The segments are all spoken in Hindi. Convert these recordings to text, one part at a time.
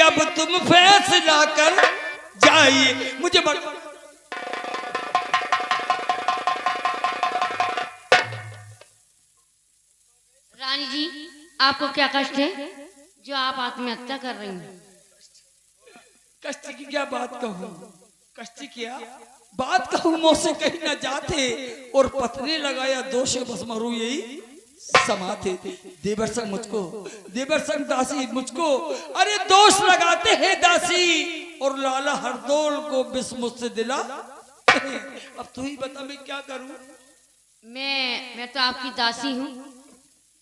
अब तुम फैसला कर जाइए। मुझे रानी जी, आपको क्या कष्ट है जो आप आत्महत्या कर रही हैं? कष्ट की क्या बात कहूँ, कष्ट क्या बात कहूँ, मोसे कहीं न जाते और पत्नी लगाया दोष बस मरू यही समाते। देवर संग मुझको, देवर संग दासी मुझको, अरे दोष लगाते हैं दासी और लाला हरदौल को बिस मुझसे दिला। अब तू ही बता मैं क्या करूं। मैं तो आपकी दासी हूँ,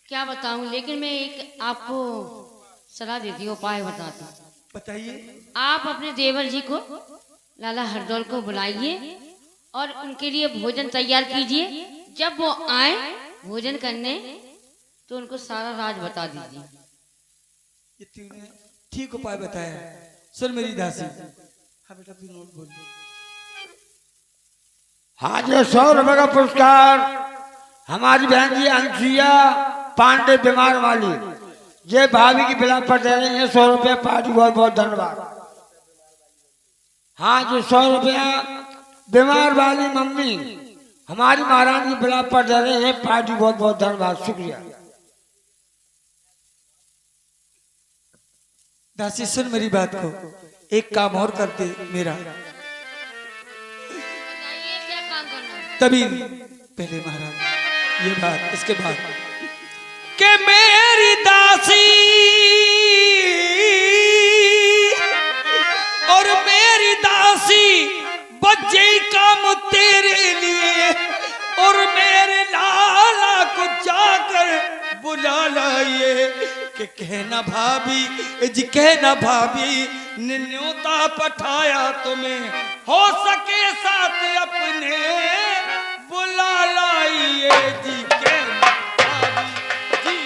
क्या बताऊं, लेकिन मैं एक आपको सलाह देती हूँ, उपाय बताती हूँ। बताइए। आप अपने देवर जी को, लाला हरदौल को बुलाइए और उनके लिए भोजन तैयार कीजिए। जब वो आए भोजन करने तो उनको सारा राज बता दीजिए। ये तूने ठीक उपाय बताया। सुन मेरी दासी। हाँ बेटा तू नोट बोल। हाँ जी, 100 रुपए का पुरस्कार हमारी बहन जी अंशुया पांडे बीमार वाली, ये भाभी की बिला पर दे रहे हैं 100 रुपया पार्टी। बहुत बहुत धन्यवाद। हाँ जी, 100 रुपया बीमार वाली मम्मी हमारी महारानी की बिला पर दे रहे हैं पार्टी। बहुत बहुत धन्यवाद, शुक्रिया। दासी सुन मेरी बात को, एक काम और करते मेरा। क्या काम करना है? तभी पहले महाराज ये बात, इसके बाद के मेरी दासी और मेरी दासी बच्चे काम तेरे लिए और मेरे लाला को जाकर बुला लाइए कि कहना भाभी जी, कहना भाभी ने न्योता पठाया तुम्हें, हो सके साथ अपने बुला लाइए जी। कहना भाभी जी,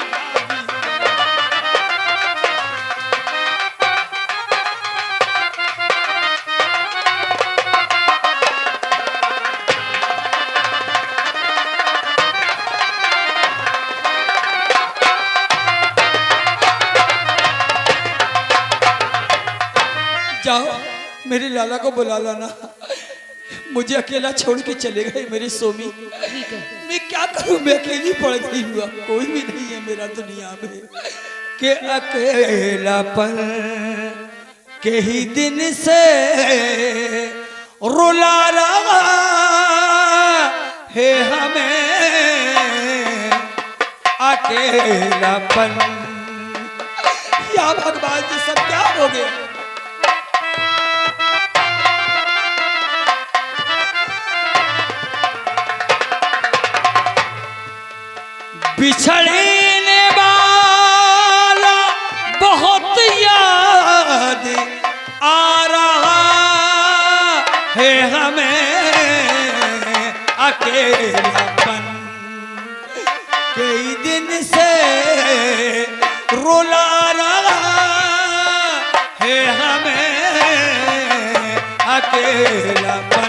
भाभी जाओ मेरे लाला को बुला लाना। मुझे अकेला छोड़ के चले गए मेरे स्वामी। ठीक है। मैं क्या करूं, मैं अकेली पड़ गई हुआ, कोई भी नहीं है मेरा दुनिया में। के अकेलापन के ही दिन से रुला रहा है हमें अकेलापन। या भगवान जी सब क्या हो गया। बिछड़ने वाला बहुत याद आ रहा है हमें अकेलापन कई दिन से रुला रहा है हमें अकेलापन।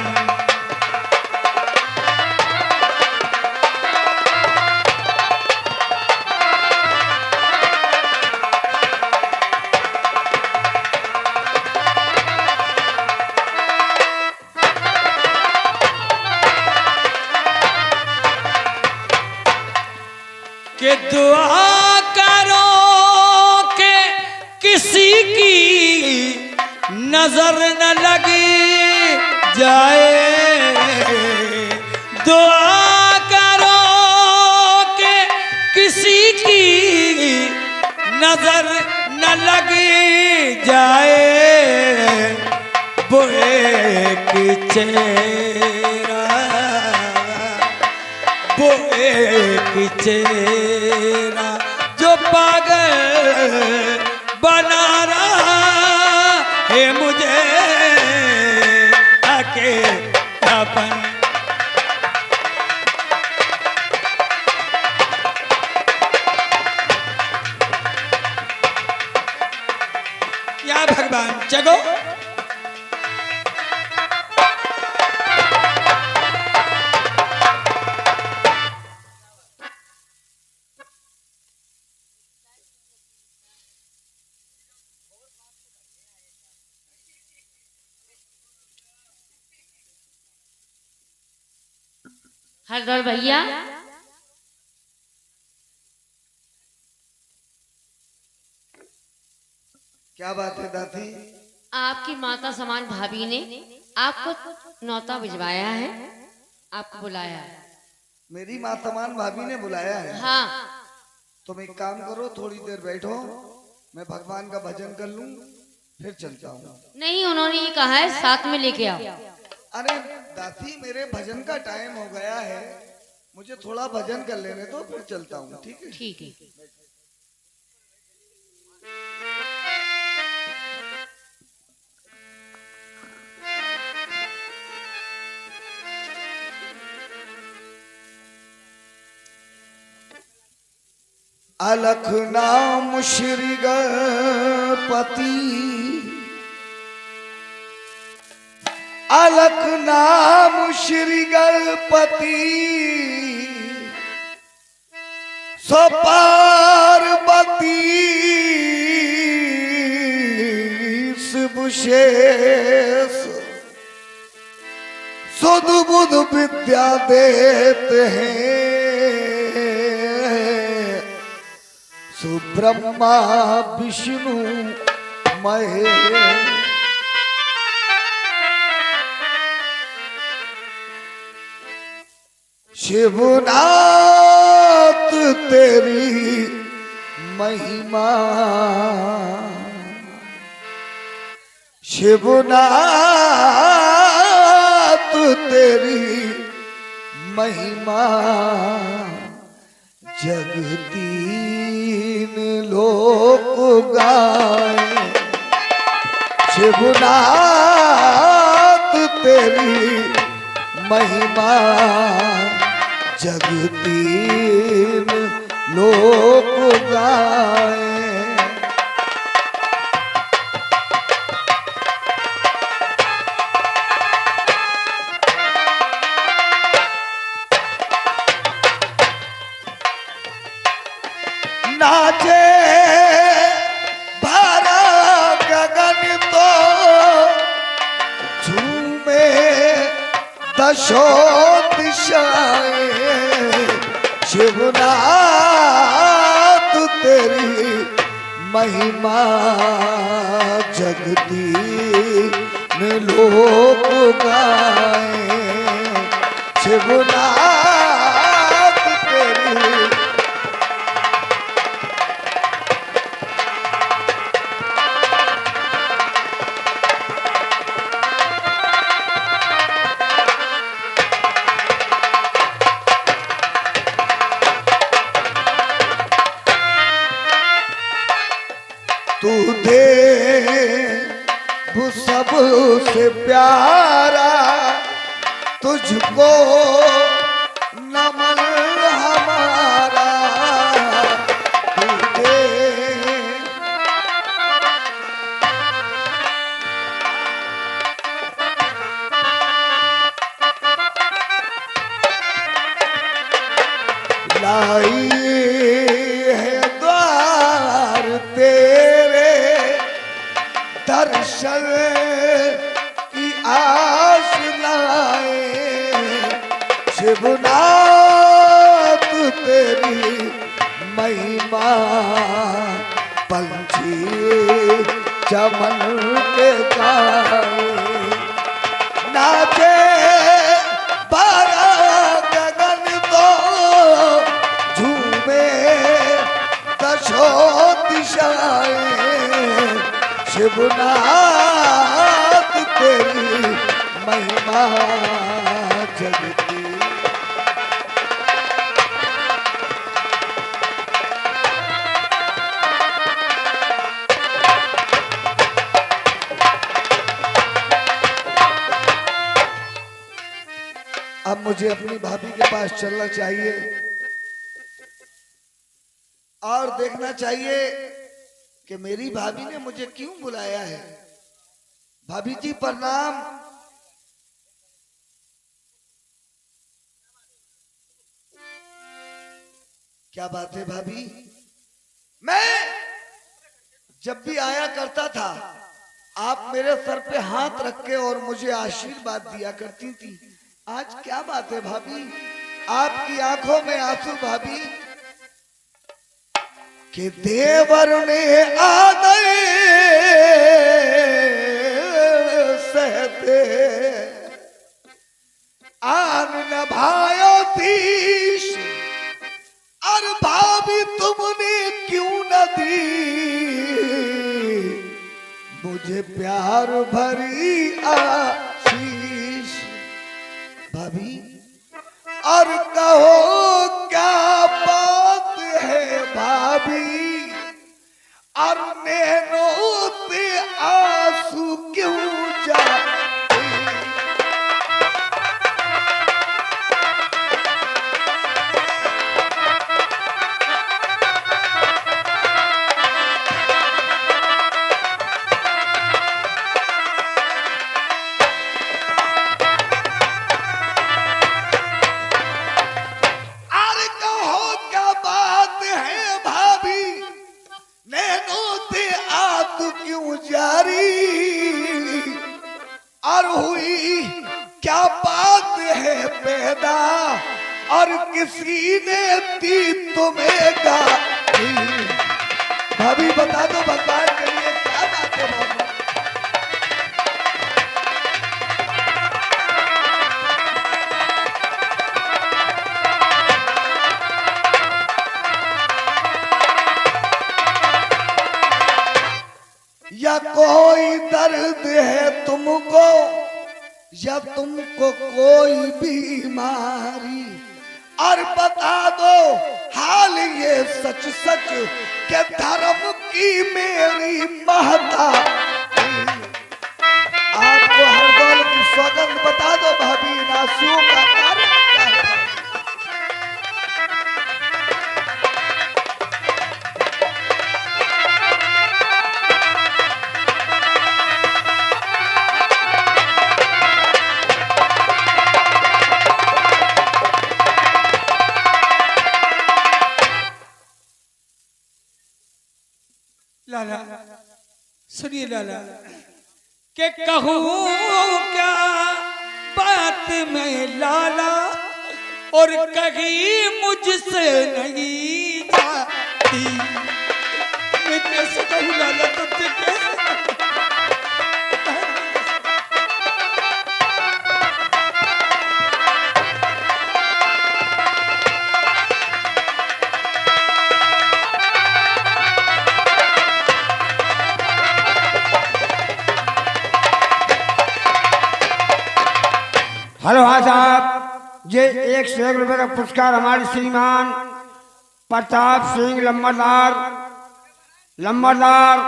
के दुआ करो के किसी की नजर न लगी जाए, दुआ करो के किसी की नजर न लगी जाए। वो एक चेहरा, वो एक चेहरा जो पागल बना रहा है मुझे अकेलापन। या भगवान जगो। हरदौल भैया, क्या बात है दादी? आपकी माता समान भाभी ने आपको न्योता भिजवाया है, आपको बुलाया है। मेरी माँ तमान भाभी ने बुलाया है? हाँ, तुम एक काम करो, थोड़ी देर बैठो, मैं भगवान का भजन कर लूं, फिर चलता हूँ। नहीं, उन्होंने ये कहा है साथ में लेके आओ। अरे दादी, मेरे भजन का टाइम हो गया है, मुझे थोड़ा भजन कर लेने दो, फिर चलता हूँ। ठीक है? ठीक है। अलख नाम श्री गणपति, अलख नाम श्री गणपति, सो पार्वती शिव शेष, सुध बुध विद्या देते हैं, सुब्रह्मा विष्णु महेश। शिवनाथ तेरी महिमा, शिवनाथ तेरी महिमा, जगतीन लोक गाए। शिवनाथ तेरी महिमा, जगतीन लोक गाए। नाचे भरा गगन तो झूमे दशो दिशाएं। शिवनाथ तेरी महिमा, जगतीन लोक गाए। शिवनाथ तेरी तू दे वो सबसे प्यारा, तुझको नमन हमारा। तू दे लाई है द्वार तेरे, दर्शन की आस लाए। शिवनाथ तेरी महिमा, पंछी चमन के गाए। नाचे बारा गगन तो झूमे दशो दिशाएं। शिवनाथ तेरी महिमा, जगती अब मुझे अपनी भाभी के पास चलना चाहिए और देखना चाहिए कि मेरी भाभी ने मुझे क्यों बुलाया है। भाभी जी प्रणाम। क्या बात है भाभी? मैं जब भी आया करता था, आप मेरे सर पे हाथ रख के और मुझे आशीर्वाद दिया करती थी। आज क्या बात है भाभी? आपकी आंखों में आंसू भाभी कि देवर ने आदर सहते आन नभायो तीश और भाभी तुमने क्यों न दी मुझे प्यार भरी आशीष। भाभी और कहो क्या बात है भाभी और नैनों से आंसू क्यों जाते। और हुई क्या बात है पैदा और किसी ने दी तुम्हें गाली। भाभी बता दो भगवान के लिए क्या बात है भाभी। या कोई दर्द है तुमको या तुमको कोई बीमारी और बता दो हाल ये सच सच के धर्म की मेरी महता। आपको हर दौल की सौगंध बता दो भाभी नासुओं का कारण क्या है। लाला सुनिए लाला के कहूँ क्या बात में लाला और कहीं मुझसे नहीं जाती। मैं कैसे कहूँ लाला तुझसे कैसे हेलो हाँ साहब, ये 101 रुपये का पुरस्कार हमारे श्रीमान प्रताप सिंह लंबरदार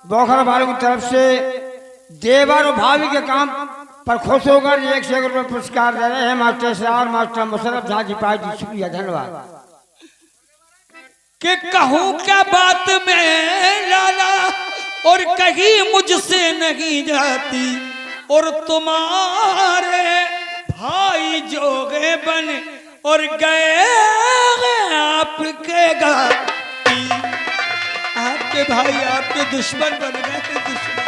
बोखरा वालों की तरफ से देवर और भाभी के काम पर खुश होकर 101 रुपये पुरस्कार दे रहे हैं मास्टर साहब मास्टर मुशर्रफ झाजी पाई जी। शुक्रिया, धन्यवाद। के कहूँ क्या बात में लाला और कहीं मुझसे नहीं जाती और तुम्हारे भाई जोगे बने और गए आपके घाटी। आपके भाई आपके दुश्मन बन गए दुश्मन।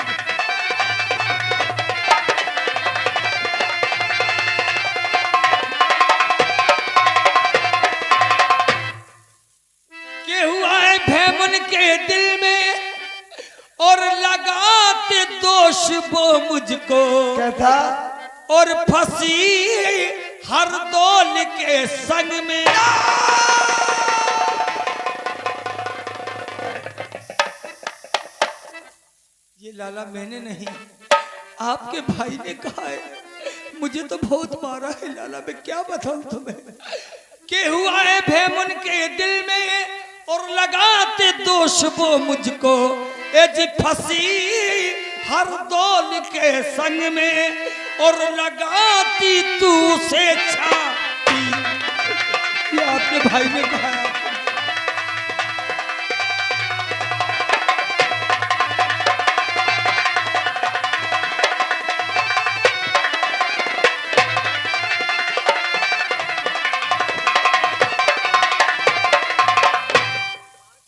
के हुआ है भैमन के दिल में और लगाते दोष वो मुझको कैसा और फंसी हर दौल के संग में। ये लाला मैंने नहीं आपके भाई ने कहा है। मुझे तो बहुत मारा है लाला, मैं क्या बताऊं तुम्हें। के हुआ है भैमुन के दिल में और लगाते दोष वो मुझको जी फंसी हर दौल के संग में और लगाती तू से छाती। ये आपके भाई ने कहा।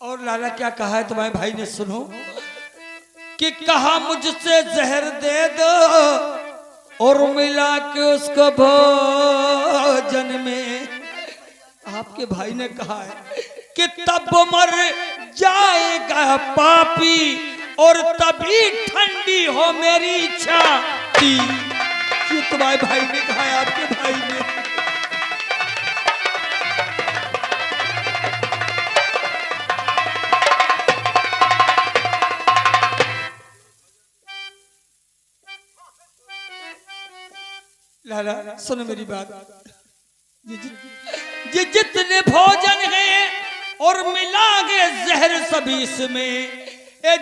और लाला क्या कहा है तुम्हारे भाई ने, सुनो कि कहा मुझसे जहर दे दो और मिला के उसको भोजन में आपके भाई ने कहा है कि तब मर जाएगा पापी और तभी ठंडी हो मेरी छाती। ये तुम्हारे भाई ने कहा है, आपके भाई ने। लाला सुनो मेरी बात। ये जितने भोजन हैं और मिलागे जहर सभी इसमें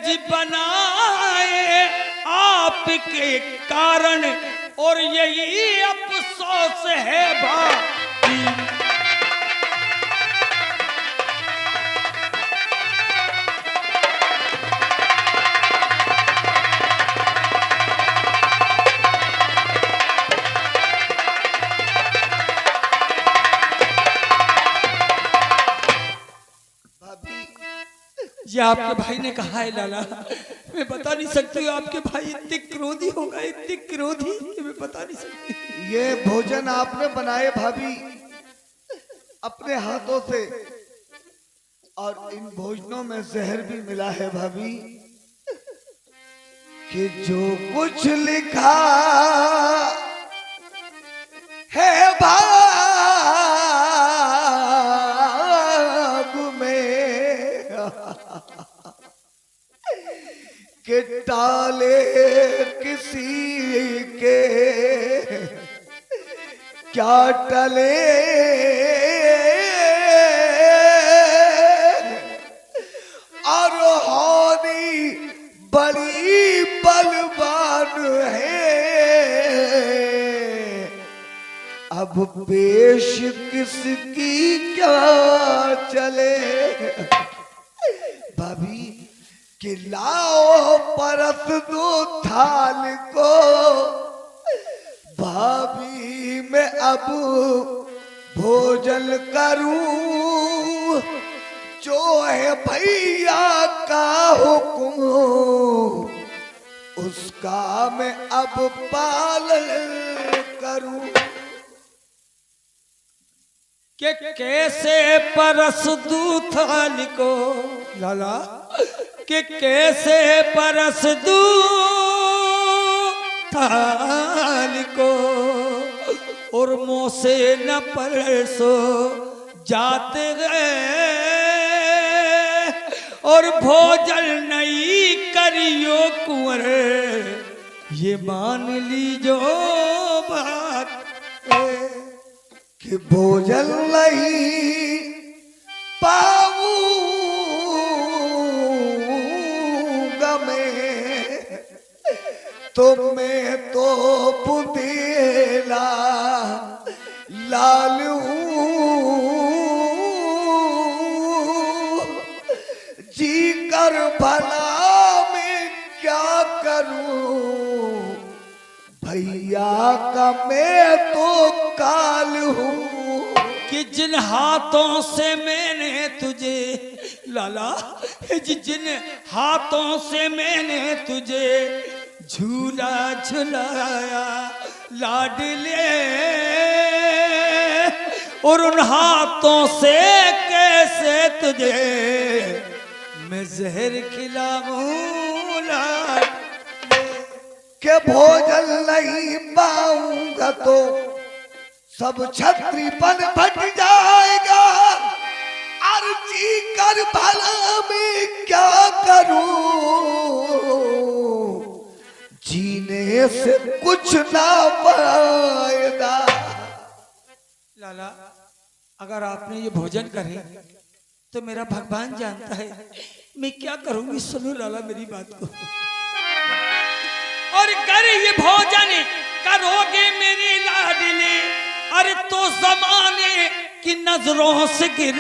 जी बनाए आपके कारण, और यही अफसोस है भाई। ये आपके भाई ने कहा है लाला, मैं बता नहीं सकती हूँ आपके भाई इतने क्रोधी होगा, इतने क्रोधी कि मैं बता नहीं सकती। ये भोजन आपने बनाए भाभी अपने हाथों से, और इन भोजनों में जहर भी मिला है भाभी, कि जो कुछ लिखा है भाग में कि टाले किसी के क्या टले, और होनी बड़ी बलवान है, अब पेश किसकी क्या चले। भाभी कि लाओ परस दो थाल को, भाभी मैं अब भोजन करूं, जो है भैया का हुक्म उसका मैं अब पालन करूं। कि कैसे परस दूं थाल को लाला, कि कैसे परस दूं थाल को, और मुंह से न परसो जाते गए, और भोजन नहीं करियो कुंवर, ये मान लीजो बात कि भोजन नहीं पाऊंगा मैं, तो मैं तो पुदेला लाल हूँ, जी कर भला मैं क्या करूं, भैया का मैं तो काल हूँ। कि जिन हाथों से मैंने तुझे लाला, जिन हाथों से मैंने तुझे झूला झुलाया लाडले, और उन हाथों से कैसे तुझे मैं जहर खिलाऊं लाडले। के भोजन नहीं पाऊंगा तो सब छत्रीपन फट जाएगा, अर्जी कर भला मैं क्या करूं, जीने से कुछ ना फायदा। लाला अगर आपने ये भोजन करे तो मेरा भगवान जानता है मैं क्या करूंगी। सुनो लाला मेरी बात को, और कर ये भोजन करोगे मेरी लाडली, अरे तो जमाने की नजरों से गिर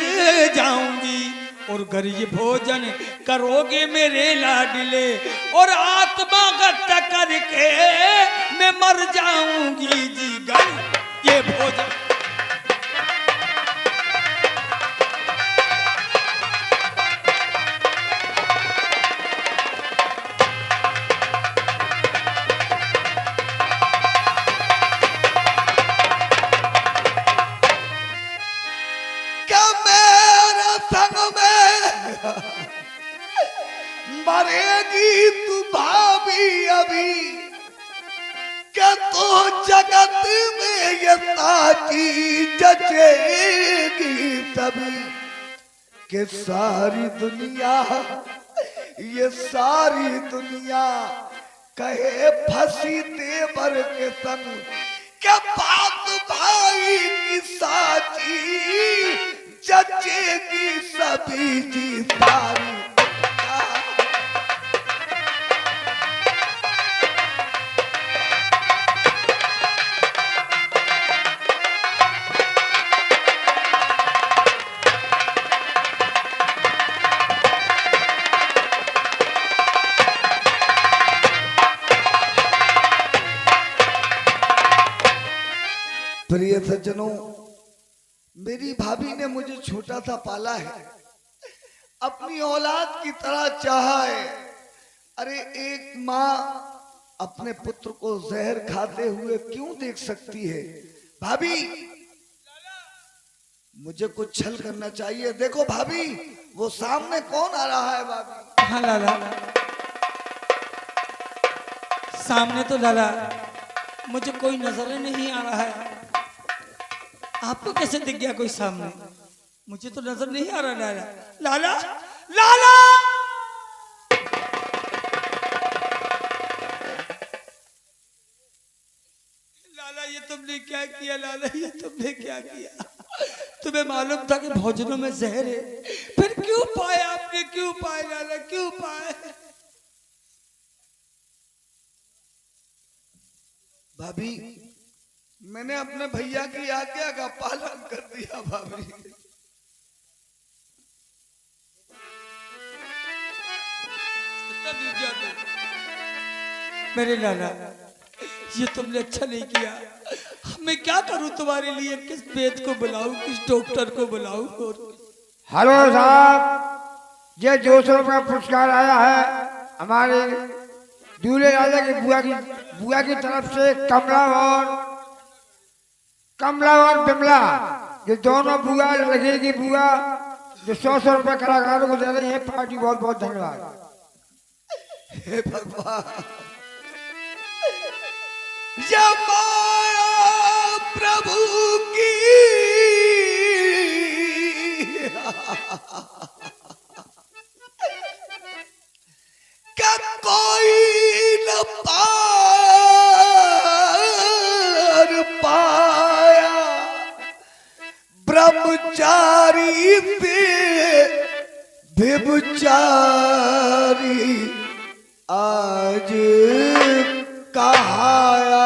जाऊंगी, और अगर ये भोजन करोगे मेरे लाडले, और आत्मा गत्ता करके मैं मर जाऊंगी जी गर ये भोजन। जगत में ये साची जचेगी तभी कि सारी दुनिया, ये सारी दुनिया कहे फंसी देवर के संग। क्या बात भाई की साची जचेगी सभी जी सारी। प्रिय सज्जनों, मेरी भाभी ने मुझे छोटा सा पाला है, अपनी औलाद की तरह चाहा है। अरे एक माँ अपने पुत्र को जहर खाते हुए क्यों देख सकती है? भाभी, मुझे कुछ छल करना चाहिए। देखो भाभी, वो सामने कौन आ रहा है? भाभी हाँ लाला, सामने तो लाला मुझे कोई नजर नहीं आ रहा है। आपको कैसे दिख गया कोई सामने? मुझे तो नजर नहीं आ रहा। लाला लाला लाला, लाला ये तुमने क्या किया? लाला ये तुमने क्या किया? तुम्हें मालूम था कि भोजनों में जहर है, फिर क्यों पाए आपने? क्यों पाए लाला, क्यों पाए? भाभी, मैंने अपने भैया की आज्ञा का पालन कर दिया। भाभी, मेरे लाला, ये तुमने अच्छा नहीं किया। मैं क्या करूं तुम्हारे लिए? किस वैद्य को बुलाऊं, किस डॉक्टर को बुलाऊं? हेलो साहब, ये 200 रुपया पुरस्कार आया है हमारे दूल्हे राजा की बुआ की तरफ से। कमला और बिमला, ये दोनों बुआ, लड़के की बुआ, जो 100 रुपया कलाकारों को दे रहे हैं। पार्टी बहुत बहुत धन्यवाद। हे भगवान, या माया प्रभु की क्या कोई न पार पाया, ब्रह्मचारी से व्यभिचारी आज कहाया।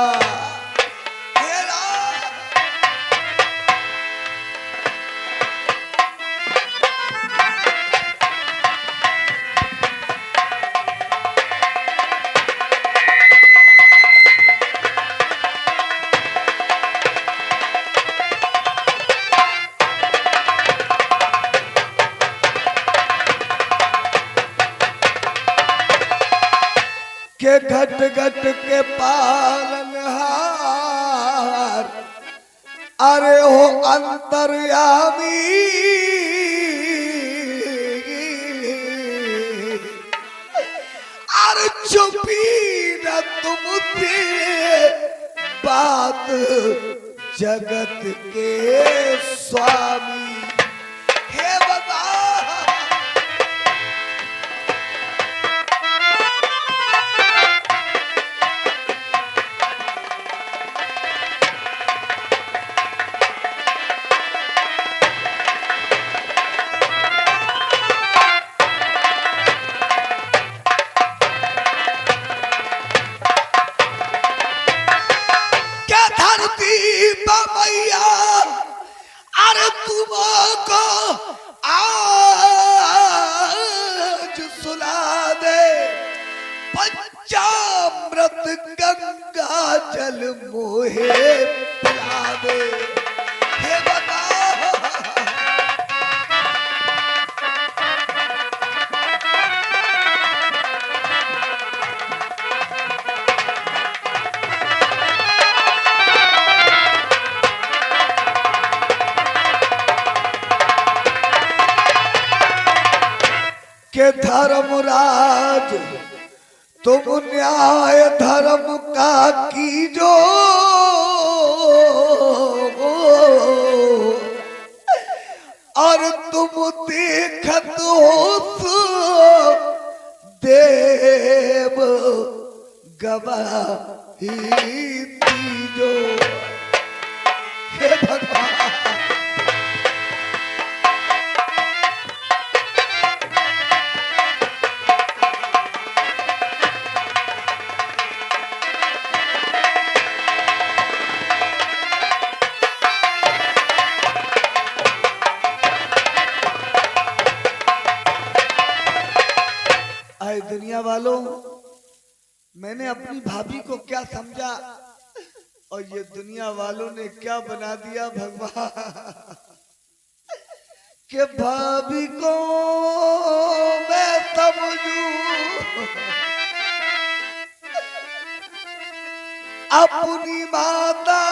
के घट घट के पालनहार, अरे हो अंतर्यामी, अरे छुपी न तुमसे बात जगत के स्वामी। हे बता मैया, अरे तुमको आज सुला दे पंचामृत गंगा जल मोहे पिला दे। हे बता के धर्मराज तुम न्याय धर्म का कीजो, और तुम देखत हो सो देव गवाही दीजो। हे भगवान आए दुनिया वालों, मैंने अपनी भाभी को क्या समझा और ये दुनिया वालों ने क्या बना दिया भगवान, कि भाभी को मैं समझूं अपनी माता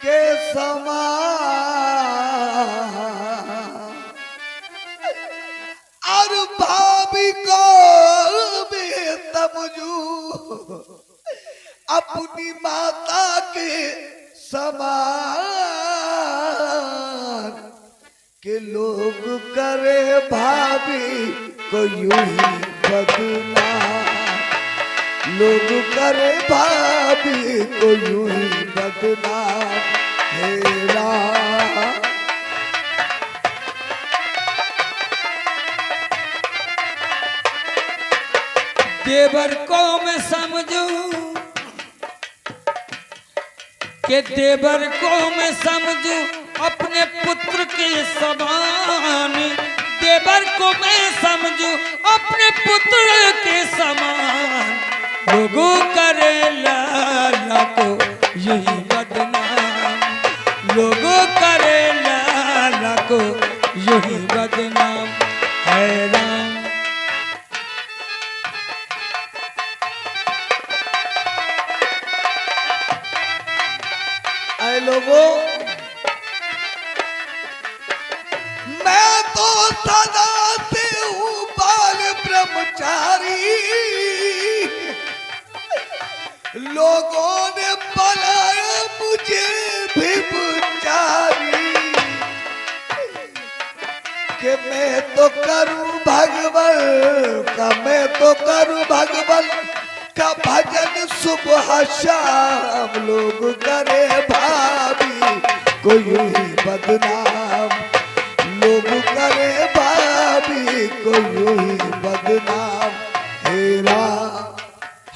के समान, और भाभी को मैं समझूं अपनी माता के समान, के लोग करे भाभी को यूं ही बदनाम, लोग करे भाभी को यूं ही बदनाम। हे राम देवर को मैं समझूं कि देवर को मैं समझूं अपने पुत्र के समान, देवर को मैं समझूं अपने पुत्र के समान, लोगों करे लाला को यही बदनाम, लोगों करे लाला को यही बदनाम। है राम आए लोगों, मैं तो सदा से हूँ बाल ब्रह्मचारी, लोगों ने बनाया मुझे भिखारी, कि मैं तो करूं भगवान का, मैं तो करूं भगवान का भजन सुबह शाम, लोग करे भाभी को यूं ही बदनाम, लोग करे भाभी को यूं ही बदनाम। हे राम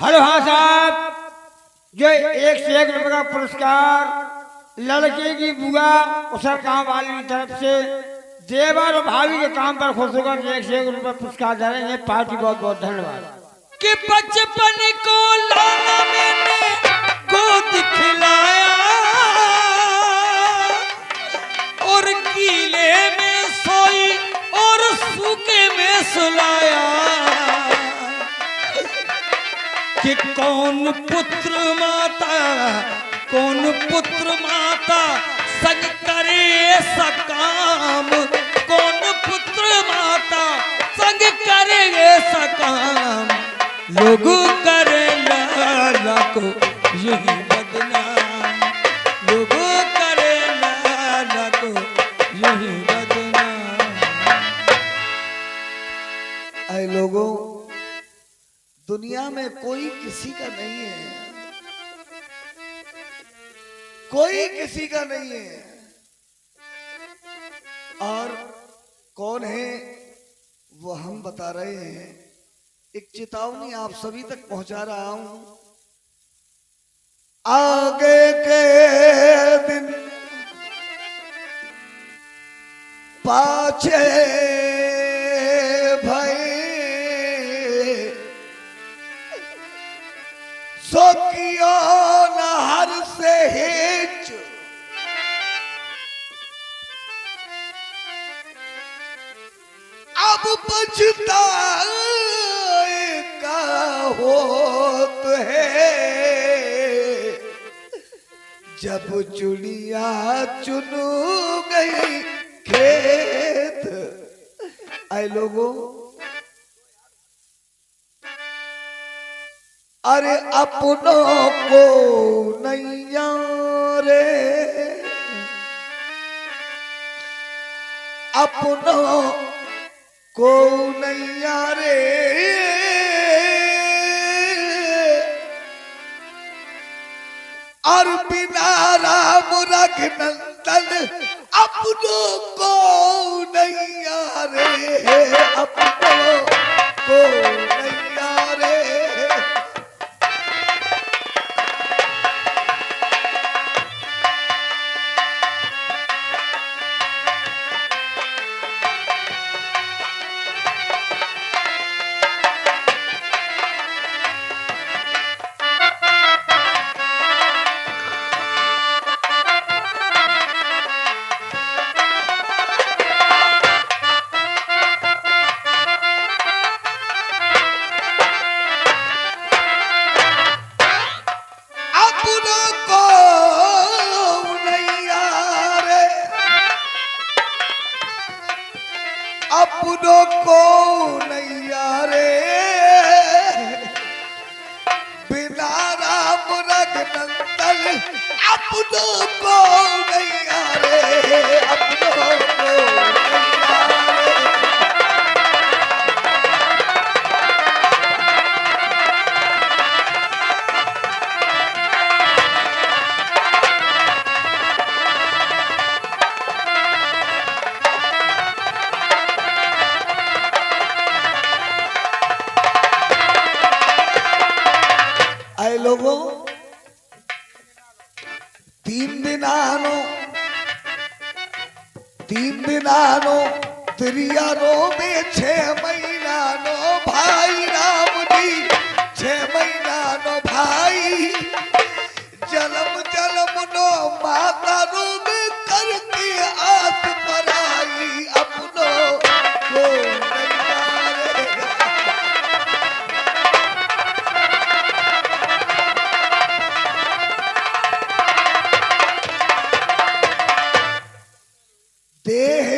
हेलो हाँ साहब, जो 1 से 1 रुपये का पुरस्कार लड़के की बुआ उषा काम वाली की तरफ से देवर और भाभी के काम पर खुश होकर 1 से 1 रुपये पुरस्कार दे रहे हैं। पार्टी बहुत बहुत धन्यवाद। कि बचपन को लाला मैंने गोद खिलाया और गीले में सोई और सूखे में सुलाया, कि कौन पुत्र माता संग करे ऐसा काम, कौन पुत्र माता संग करे ऐसा काम, लोगों करे लाला को यही बदनाम, लोगों करे लाला को यही बदनाम। आए लोगों, दुनिया में कोई किसी का नहीं है, कोई किसी का नहीं है, और कौन है वो हम बता रहे हैं। एक चेतावनी आप सभी तक पहुंचा रहा हूं, आगे के दिन पाछे भय सो कियो न हर से हेच, अब पछताए का होत है, जब चुनिया चुनू गई खेत। आए लोगों, अरे अपनों को नैया रे अपनों को नैया रे और बिना राम रघुनंदन अपनों को नैया रे अपनों को नैया रे। अपनों को नैया रे बिना राम रघुनंदन अपनों को नैया रे अपनों को नैया रे। आए लोगों, 3 दिन आनो त्रियानो में 6 महीना नो भाई राम जी 6 महीना नो भाई जन्म जन्म नो माता रो में करके आस पराई अपनों को नैया रे। देह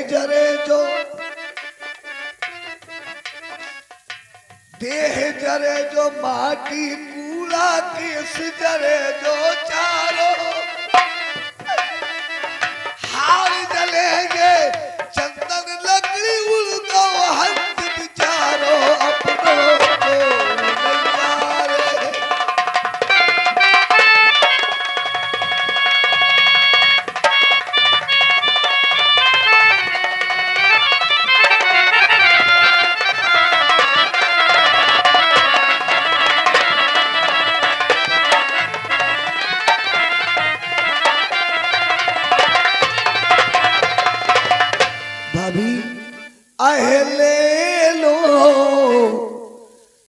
जरे जो माटी कूड़ा केस जरे जो चारों हार जलेंगे चंदन लग